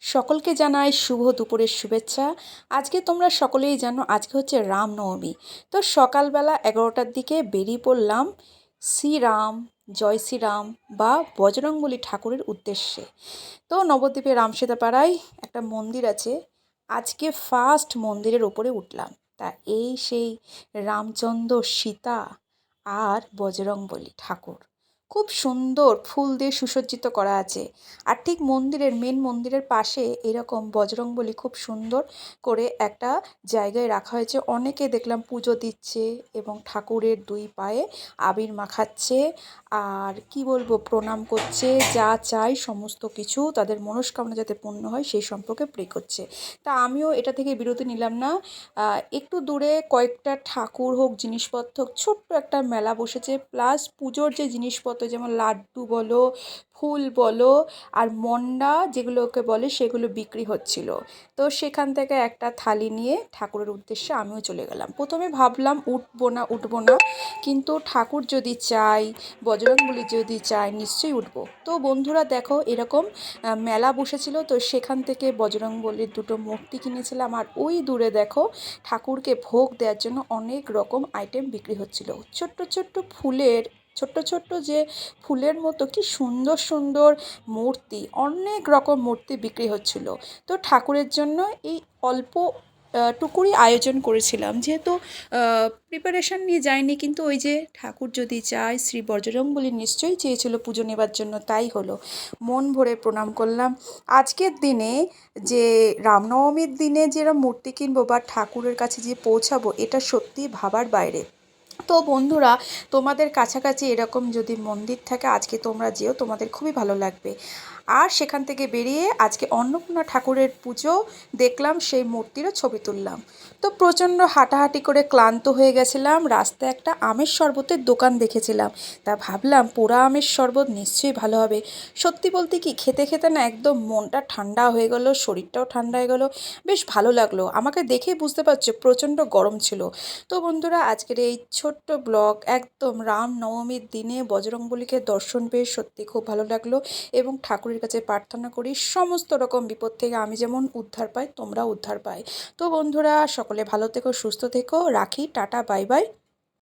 সকলকে জানাই শুভ দুপুরের শুভেচ্ছা। আজকে তোমরা সকলেই জানো আজকে হচ্ছে রামনবমী। তো সকালবেলা 11টার দিকে বেরিয়ে পড়লাম শ্রীরাম, জয় শ্রীরাম বা বজরংবলী ঠাকুরের উদ্দেশ্যে। তো নবদ্বীপে রামসীতাপাড়ায় একটা মন্দির আছে, আজকে ফার্স্ট মন্দিরের ওপরে উঠলাম। তা এই সেই রামচন্দ্র, সীতা আর বজরংবলী ঠাকুর, খুব সুন্দর ফুল দিয়ে সুসজ্জিত করা আছে। আর ঠিক মন্দিরের মেন মন্দিরের পাশে এরকম বজরংবলী খুব সুন্দর করে একটা জায়গায় রাখা হয়েছে। অনেকে দেখলাম পুজো দিচ্ছে এবং ঠাকুরের দুই পায়ে আবির মাখাচ্ছে আর কি বলবো প্রণাম করছে, যা চাই সমস্ত কিছু তাদের মনস্কামনা যাতে পূর্ণ হয় সেই সম্পর্কে প্রে করছে। তা আমিও এটা থেকে বিরতি নিলাম না। একটু দূরে কয়েকটা ঠাকুর হোক, জিনিসপত্র হোক, ছোট্ট একটা মেলা বসেছে, প্লাস পুজোর যে জিনিসপত্র যেমন লাড্ডু বলো, ফুল বলো আর মন্ডা যেগুলোকে বলে সেগুলো বিক্রি হচ্ছিল। তো সেখান থেকে একটা থালি নিয়ে ঠাকুরের উদ্দেশ্যে আমিও চলে গেলাম। প্রথমে ভাবলাম উঠবো না, কিন্তু ঠাকুর যদি চাই, বজরংবলী যদি চাই, নিশ্চয়ই উঠবো। তো বন্ধুরা দেখো এরকম মেলা বসেছিল, তো সেখান থেকে বজরংবলীর দুটো মূর্তি কিনেছিলাম। আর ওই দূরে দেখো ঠাকুরকে ভোগ দেওয়ার জন্য অনেক রকম আইটেম বিক্রি হচ্ছিল। ছোট্ট ছোট্ট ফুলের, ছোট্ট ছোট্ট যে ফুলের মতো কি সুন্দর সুন্দর মূর্তি, অনেক রকম মূর্তি বিক্রি হচ্ছিল। তো ঠাকুরের জন্য এই অল্প টুকুরই আয়োজন করেছিলাম, যেহেতু প্রিপারেশান নিয়ে যায়নি, কিন্তু ওই যে ঠাকুর যদি চায়, শ্রী বজরংবলী নিশ্চয়ই চেয়েছিল পুজো নেবার জন্য, তাই হলো। মন ভরে প্রণাম করলাম। আজকের দিনে যে রামনবমীর দিনে যেরকম মূর্তি কিনবো বা ঠাকুরের কাছে যে পৌঁছাবো, এটা সত্যি ভাবার বাইরে। তো বন্ধুরা, তোমাদের কাছাকাছি এরকম যদি মন্দির থাকে আজকে তোমরা যেও, তোমাদের খুবই ভালো লাগবে। আর সেখান থেকে বেরিয়ে আজকে অন্নপূর্ণা ঠাকুরের পুজো দেখলাম, সেই মূর্তিরও ছবি তুললাম। তো প্রচণ্ড হাঁটাহাঁটি করে ক্লান্ত হয়ে গেছিলাম। রাস্তায় একটা আমের শরবতের দোকান দেখেছিলাম, তা ভাবলাম পোড়া আমের শরবত নিশ্চয়ই ভালো হবে। সত্যি বলতে কি খেতে খেতে না একদম মনটা ঠান্ডা হয়ে গেল, শরীরটাও ঠান্ডা হয়ে গেল, বেশ ভালো লাগলো। আমাকে দেখেই বুঝতে পারছো প্রচণ্ড গরম ছিল। তো বন্ধুরা, আজকের এই ছোট্ট ব্লগ একদম রামনবমীর দিনে বজরংবলীকে দর্শন পেয়ে সত্যি খুব ভালো লাগলো, এবং ঠাকুরের কাছে প্রার্থনা করি সমস্ত রকম বিপদ থেকে আমি যেমন উদ্ধার পাই, তোমরাও উদ্ধার পাই। তো বন্ধুরা, সকলে ভালো থেকো, সুস্থ থেকো, রাখি, টাটা, বাই বাই।